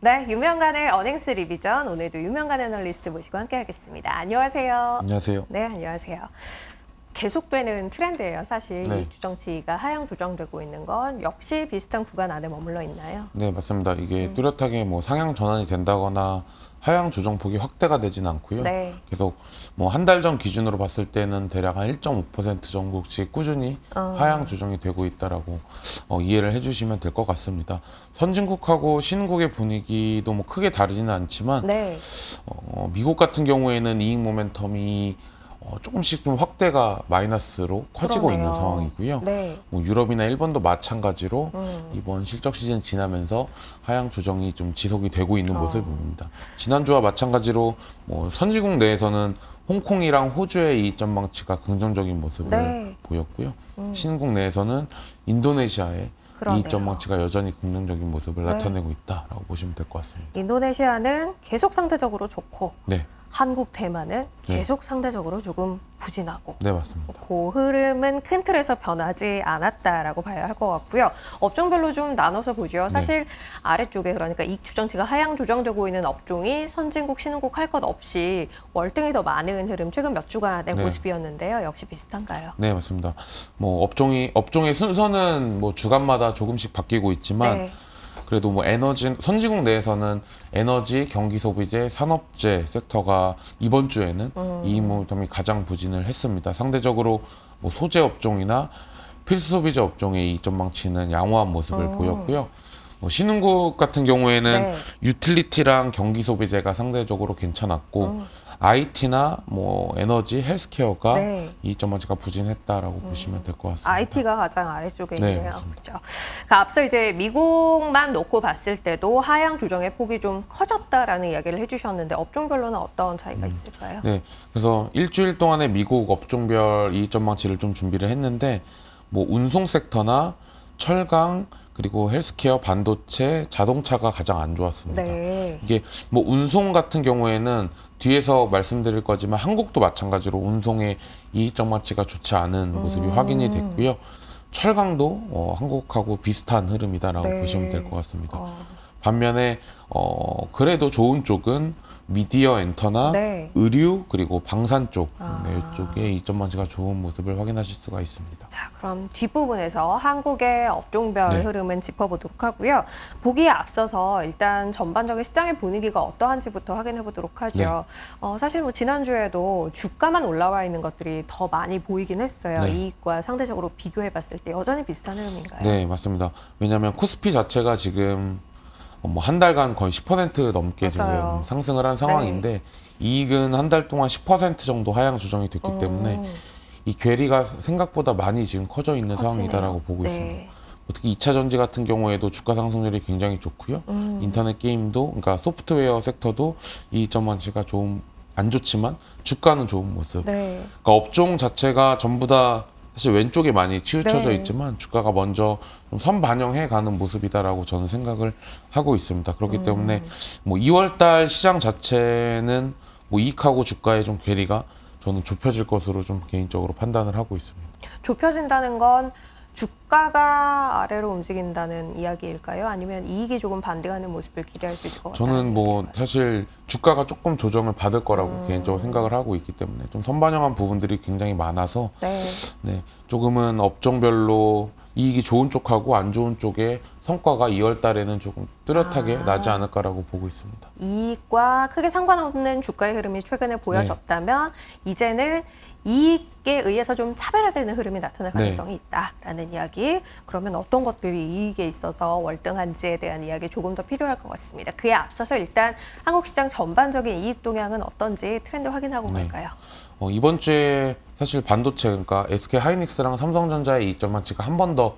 네, 유명간의 어닝스 리비전 오늘도 유명간 애널리스트 모시고 함께하겠습니다. 안녕하세요. 안녕하세요. 네, 안녕하세요. 계속되는 트렌드예요. 사실 네. 이 주정치가 하향 조정되고 있는 건 역시 비슷한 구간 안에 머물러 있나요? 네, 맞습니다. 이게 뚜렷하게 뭐 상향 전환이 된다거나 하향 조정폭이 확대가 되진 않고요. 네. 계속 뭐 한 달 전 기준으로 봤을 때는 대략 한 1.5% 정도씩 꾸준히 하향 조정이 되고 있다라고 이해를 해주시면 될 것 같습니다. 선진국하고 신흥국의 분위기도 뭐 크게 다르지는 않지만 네. 미국 같은 경우에는 이익 모멘텀이 조금씩 좀 확대가 마이너스로 커지고 그러네요. 있는 상황이고요. 네. 뭐 유럽이나 일본도 마찬가지로 음. 이번 실적 시즌 지나면서 하향 조정이 좀 지속이 되고 있는 모습을 봅니다. 지난주와 마찬가지로 뭐 선진국 내에서는 홍콩이랑 호주의 이익 전망치가 긍정적인 모습을 네. 보였고요. 신흥국 내에서는 인도네시아의 그러네요. 이익 전망치가 여전히 긍정적인 모습을 네. 나타내고 있다라고 보시면 될 것 같습니다. 인도네시아는 계속 상대적으로 좋고 네, 한국, 대만은 네. 계속 상대적으로 조금 부진하고 네 맞습니다. 그 흐름은 큰 틀에서 변하지 않았다라고 봐야 할 것 같고요. 업종별로 좀 나눠서 보죠. 사실 아래쪽에 그러니까 이익 추정치가 하향 조정되고 있는 업종이 선진국, 신흥국 할 것 없이 월등히 더 많은 흐름 최근 몇 주간의 네. 모습이었는데요. 역시 비슷한가요? 네, 맞습니다. 뭐 업종의 순서는 뭐 주간마다 조금씩 바뀌고 있지만 네. 그래도 뭐 에너지 선진국 내에서는 에너지, 경기 소비재, 산업재 섹터가 이번 주에는 이익 모멘텀이 가장 부진을 했습니다. 상대적으로 뭐 소재 업종이나 필수 소비재 업종의 이익 전망치는 양호한 모습을 보였고요. 뭐 신흥국 같은 경우에는 네. 유틸리티랑 경기 소비재가 상대적으로 괜찮았고 IT나 뭐 에너지, 헬스케어가 네. 이익 전망치가 부진했다라고 보시면 될 것 같습니다. IT가 가장 아래쪽에 네, 있네요. 맞습니다. 그렇죠. 그러니까 앞서 이제 미국만 놓고 봤을 때도 하향 조정의 폭이 좀 커졌다라는 이야기를 해주셨는데 업종별로는 어떤 차이가 있을까요? 네, 그래서 일주일 동안의 미국 업종별 이익 전망치를 좀 준비를 했는데 뭐 운송 섹터나 철강 그리고 헬스케어, 반도체, 자동차가 가장 안 좋았습니다. 네. 이게 뭐 운송 같은 경우에는 뒤에서 말씀드릴 거지만 한국도 마찬가지로 운송의 이익 전망치가 좋지 않은 모습이 확인이 됐고요. 철강도 한국하고 비슷한 흐름이다라고 네. 보시면 될 것 같습니다. 어, 반면에 그래도 좋은 쪽은 미디어 엔터나 네. 의류 그리고 방산 쪽 아. 이쪽에 이익 전망치가 좋은 모습을 확인하실 수가 있습니다. 자, 그럼 뒷부분에서 한국의 업종별 네. 흐름은 짚어보도록 하고요. 보기에 앞서서 일단 전반적인 시장의 분위기가 어떠한지부터 확인해 보도록 하죠. 사실 뭐 지난주에도 주가만 올라와 있는 것들이 더 많이 보이긴 했어요. 네. 이익과 상대적으로 비교해 봤을 때 여전히 비슷한 흐름인가요? 네, 맞습니다. 왜냐하면 코스피 자체가 지금 뭐 한 달간 거의 10% 넘게 맞아요. 지금 상승을 한 상황인데 이익은 한 달 동안 10% 정도 하향 조정이 됐기 때문에 이 괴리가 생각보다 많이 지금 커져 있는 커지네요. 상황이다라고 보고 네. 있습니다. 특히 2차 전지 같은 경우에도 주가 상승률이 굉장히 좋고요. 인터넷 게임도, 그러니까 소프트웨어 섹터도 이익 전망치가 좀 안 좋지만 주가는 좋은 모습. 네. 그러니까 업종 자체가 전부 다 사실 왼쪽에 많이 치우쳐져 네. 있지만 주가가 먼저 좀 선반영해 가는 모습이다라고 저는 생각을 하고 있습니다. 그렇기 때문에 뭐 2월 달 시장 자체는 뭐 이익하고 주가의 좀 괴리가 저는 좁혀질 것으로 좀 개인적으로 판단을 하고 있습니다. 좁혀진다는 건 주가가 아래로 움직인다는 이야기일까요? 아니면 이익이 조금 반등하는 모습을 기대할 수 있을 것 같아요? 저는 뭐 사실 주가가 조금 조정을 받을 거라고 개인적으로 생각을 하고 있기 때문에 좀 선반영한 부분들이 굉장히 많아서 네. 네, 조금은 업종별로 이익이 좋은 쪽하고 안 좋은 쪽의 성과가 2월 달에는 조금 뚜렷하게 나지 않을까라고 보고 있습니다. 이익과 크게 상관없는 주가의 흐름이 최근에 보여졌다면 이제는 이익에 의해서 좀 차별화되는 흐름이 나타날 네. 가능성이 있다라는 이야기. 그러면 어떤 것들이 이익에 있어서 월등한지에 대한 이야기 조금 더 필요할 것 같습니다. 그에 앞서서 일단 한국 시장 전반적인 이익 동향은 어떤지 트렌드 확인하고 네. 갈까요? 이번 주에 사실 반도체, 그러니까 SK 하이닉스랑 삼성전자의 이익 전망치가 한 번 더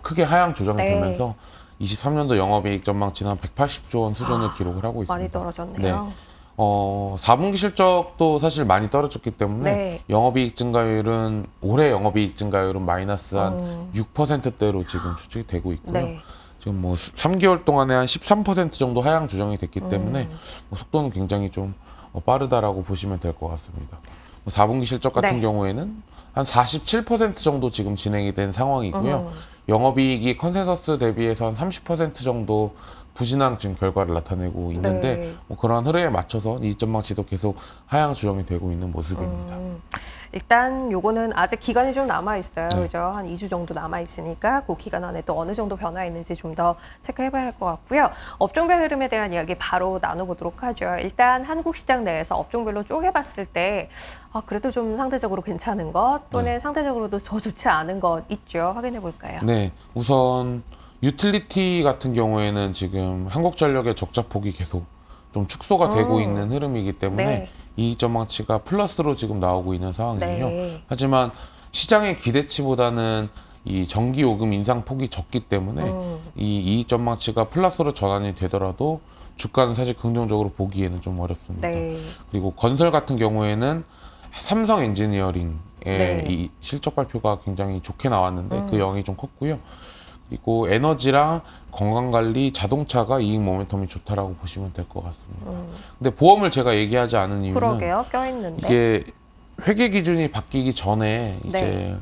크게 하향 조정이 네. 되면서 23년도 영업이익 전망치는 한 180조 원 수준을 기록을 하고 있습니다. 많이 떨어졌네요. 4분기 실적도 사실 많이 떨어졌기 때문에 네. 영업이익 증가율은 올해 영업이익 증가율은 마이너스 한 6%대로 지금 추측이 되고 있고요. 네. 지금 뭐 3개월 동안에 한 13% 정도 하향 조정이 됐기 때문에 뭐 속도는 굉장히 좀 빠르다라고 보시면 될 것 같습니다. 4분기 실적 같은 네. 경우에는 한 47% 정도 지금 진행이 된 상황이고요. 영업이익이 컨센서스 대비해서 한 30% 정도 부진한 지금 결과를 나타내고 있는데 네. 뭐 그러한 흐름에 맞춰서 이익 전망치도 계속 하향 조정이 되고 있는 모습입니다. 일단 요거는 아직 기간이 좀 남아 있어요. 네. 그죠? 한 2주 정도 남아 있으니까 그 기간 안에 또 어느 정도 변화 있는지 좀 더 체크해 봐야 할 것 같고요. 업종별 흐름에 대한 이야기 바로 나눠보도록 하죠. 일단 한국 시장 내에서 업종별로 쪼개 봤을 때 그래도 좀 상대적으로 괜찮은 것 또는 상대적으로도 더 좋지 않은 것 있죠. 확인해 볼까요? 네, 우선 유틸리티 같은 경우에는 지금 한국전력의 적자폭이 계속 좀 축소가 되고 있는 흐름이기 때문에 네. 이익 전망치가 플러스로 지금 나오고 있는 상황이에요. 네. 하지만 시장의 기대치보다는 이 전기 요금 인상 폭이 적기 때문에 이 이익 전망치가 플러스로 전환이 되더라도 주가는 사실 긍정적으로 보기에는 좀 어렵습니다. 네. 그리고 건설 같은 경우에는 삼성 엔지니어링의 네. 이 실적 발표가 굉장히 좋게 나왔는데 그 영향이 좀 컸고요. 그리고 에너지랑 건강관리, 자동차가 이익 모멘텀이 좋다라고 보시면 될 것 같습니다. 근데 보험을 제가 얘기하지 않은 이유는 그러게요. 껴있는데. 이게 회계 기준이 바뀌기 전에 이제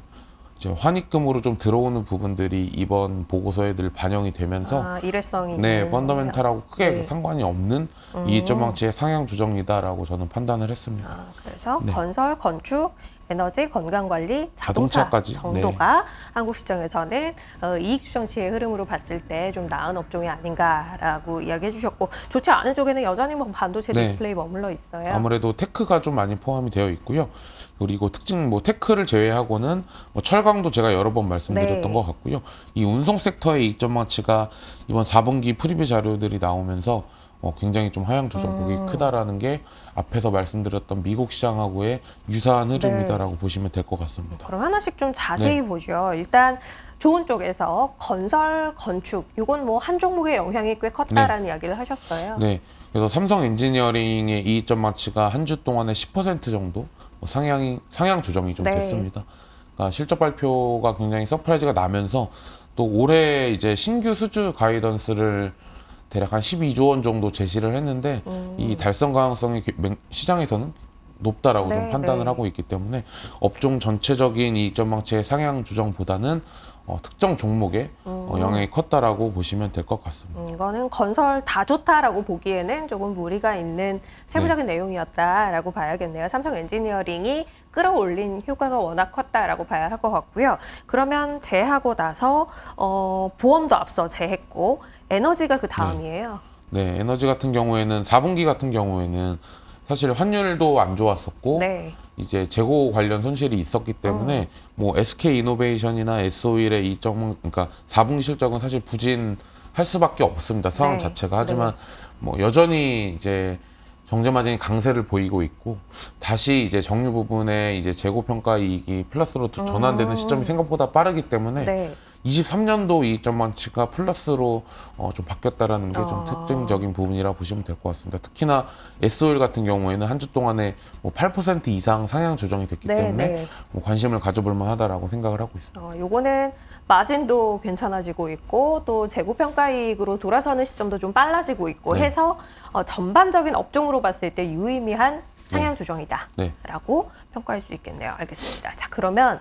환입금으로 좀 들어오는 부분들이 이번 보고서에 늘 반영이 되면서 일회성이 네, 있는 펀더멘탈하고 크게 네. 상관이 없는 이익 전망치의 상향 조정이다라고 저는 판단을 했습니다. 그래서 네. 건설, 건축, 에너지, 건강관리, 자동차 자동차까지, 정도가 한국 시장에서는 이익 추정치의 흐름으로 봤을 때 좀 나은 업종이 아닌가라고 이야기해 주셨고 좋지 않은 쪽에는 여전히 뭐 반도체 네. 디스플레이 머물러 있어요. 아무래도 테크가 좀 많이 포함이 되어 있고요. 그리고 특징 뭐 테크를 제외하고는 뭐 철강도 제가 여러 번 말씀드렸던 네. 것 같고요. 이 운송 섹터의 이익 전망치가 이번 4분기 프리뷰 자료들이 나오면서 굉장히 좀 하향 조정폭이 크다라는 게 앞에서 말씀드렸던 미국 시장하고의 유사한 흐름이다라고 보시면 될 것 같습니다. 그럼 하나씩 좀 자세히 보죠. 일단 좋은 쪽에서 건설, 건축 이건 뭐 한 종목의 영향이 꽤 컸다라는 이야기를 하셨어요. 네. 그래서 삼성 엔지니어링의 이익 전망치가 한 주 동안에 10% 정도 상향 조정이 좀 네. 됐습니다. 그러니까 실적 발표가 굉장히 서프라이즈가 나면서 또 올해 이제 신규 수주 가이던스를 대략 한 12조 원 정도 제시를 했는데 이 달성 가능성이 시장에서는 높다라고 좀 판단을 하고 있기 때문에 업종 전체적인 이익 전망치의 상향 조정보다는 특정 종목에 영향이 컸다라고 보시면 될 것 같습니다. 이거는 건설 다 좋다라고 보기에는 조금 무리가 있는 세부적인 내용이었다라고 봐야겠네요. 삼성 엔지니어링이 끌어올린 효과가 워낙 컸다라고 봐야 할 것 같고요. 그러면 제하고 나서 보험도 앞서 제했고 에너지가 그 다음이에요. 네, 에너지 같은 경우에는 4분기 같은 경우에는 사실 환율도 안 좋았었고 네. 이제 재고 관련 손실이 있었기 때문에 뭐 SK 이노베이션이나 S-오일의 그러니까 4분기 실적은 사실 부진할 수밖에 없습니다. 상황 네. 자체가. 하지만 뭐 여전히 이제 정제 마진이 강세를 보이고 있고 다시 이제 정유 부분에 이제 재고 평가 이익이 플러스로 전환되는 시점이 생각보다 빠르기 때문에 네. 23년도 이익 전망치가 플러스로 좀 바뀌었다라는 게 좀 특징적인 부분이라 보시면 될 것 같습니다. 특히나 S-오일 같은 경우에는 한 주 동안에 뭐 8% 이상 상향 조정이 됐기 때문에 뭐 관심을 가져볼 만하다라고 생각을 하고 있습니다. 요거는 마진도 괜찮아지고 있고 또 재고 평가 이익으로 돌아서는 시점도 좀 빨라지고 있고 해서 전반적인 업종으로 봤을 때 유의미한 상향 조정이다라고 평가할 수 있겠네요. 알겠습니다. 자, 그러면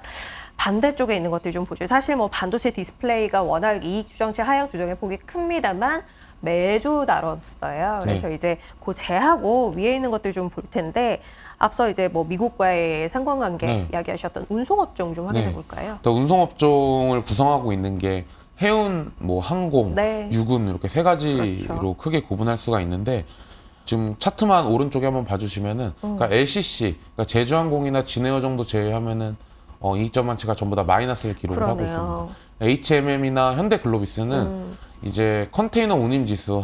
반대쪽에 있는 것들 좀 보죠. 사실 뭐 반도체 디스플레이가 워낙 이익 추정치 하향 조정의 폭이 큽니다만 매주 다뤘어요. 그래서 이제 그 제하고 위에 있는 것들 좀 볼 텐데 앞서 이제 뭐 미국과의 상관관계 이야기하셨던 운송업종 좀 확인해 볼까요? 또 운송업종을 구성하고 있는 게 해운, 뭐 항공, 유금 이렇게 세 가지로 크게 구분할 수가 있는데 지금 차트만 오른쪽에 한번 봐주시면은 그러니까 LCC, 그러니까 제주항공이나 진에어 정도 제외하면은 이익 전망치가 전부 다 마이너스를 기록을 하고 있습니다. HMM이나 현대글로비스는 이제 컨테이너 운임 지수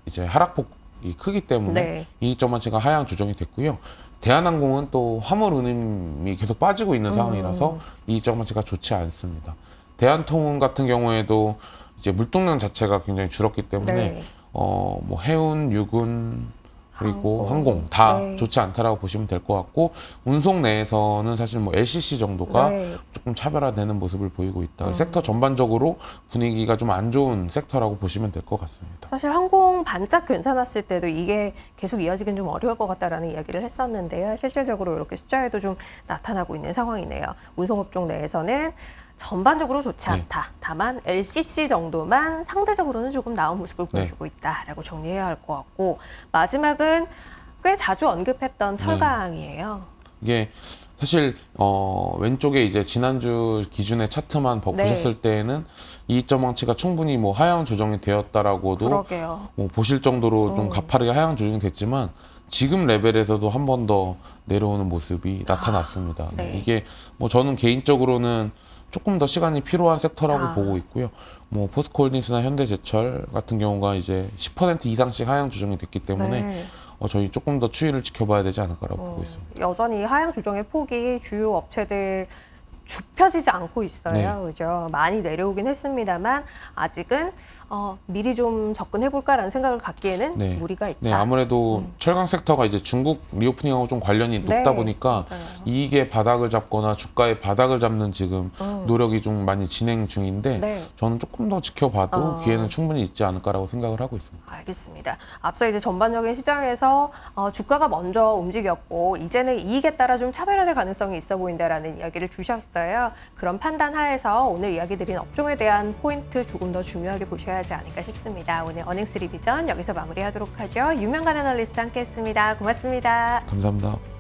이제 하락폭이 크기 때문에 이익 전망치가 하향 조정이 됐고요. 대한항공은 또 화물 운임이 계속 빠지고 있는 상황이라서 이익 전망치가 좋지 않습니다. 대한통운 같은 경우에도 이제 물동량 자체가 굉장히 줄었기 때문에 뭐 해운, 유군 그리고 항공 다 좋지 않다라고 보시면 될 것 같고 운송 내에서는 사실 뭐 LCC 정도가 조금 차별화되는 모습을 보이고 있다. 섹터 전반적으로 분위기가 좀 안 좋은 섹터라고 보시면 될 것 같습니다. 사실 항공 반짝 괜찮았을 때도 이게 계속 이어지긴 좀 어려울 것 같다라는 이야기를 했었는데요. 실질적으로 이렇게 숫자에도 좀 나타나고 있는 상황이네요. 운송업종 내에서는 전반적으로 좋지 네. 않다. 다만 LCC 정도만 상대적으로는 조금 나은 모습을 보여주고 있다라고 정리해야 할 것 같고, 마지막은 꽤 자주 언급했던 철강이에요. 이게 사실 왼쪽에 이제 지난주 기준의 차트만 보셨을 때에는 이익점 망치가 충분히 뭐 하향 조정이 되었다라고도 그러게요. 뭐 보실 정도로 좀 가파르게 하향 조정이 됐지만 지금 레벨에서도 한 번 더 내려오는 모습이 나타났습니다. 네. 이게 뭐 저는 개인적으로는 조금 더 시간이 필요한 섹터라고 보고 있고요. 뭐 포스코홀딩스나 현대제철 같은 경우가 이제 10% 이상씩 하향 조정이 됐기 때문에 네. 저희 조금 더 추이를 지켜봐야 되지 않을까라고 보고 있습니다. 여전히 하향 조정의 폭이 주요 업체들 좁혀지지 않고 있어요. 네. 그죠? 많이 내려오긴 했습니다만 아직은 미리 좀 접근해볼까라는 생각을 갖기에는 네. 무리가 있다. 네, 아무래도 철강 섹터가 이제 중국 리오프닝하고 좀 관련이 높다 네, 보니까 맞아요. 이익의 바닥을 잡거나 주가의 바닥을 잡는 지금 노력이 좀 많이 진행 중인데 네. 저는 조금 더 지켜봐도 기회는 충분히 있지 않을까라고 생각을 하고 있습니다. 알겠습니다. 앞서 이제 전반적인 시장에서 주가가 먼저 움직였고 이제는 이익에 따라 좀 차별화될 가능성이 있어 보인다라는 이야기를 주셨어요. 그런 판단 하에서 오늘 이야기 드린 업종에 대한 포인트 조금 더 중요하게 보셔야 하지 않을까 싶습니다. 오늘 어닝스 리비전 여기서 마무리하도록 하죠. 유명관 애널리스트 함께했습니다. 고맙습니다. 감사합니다.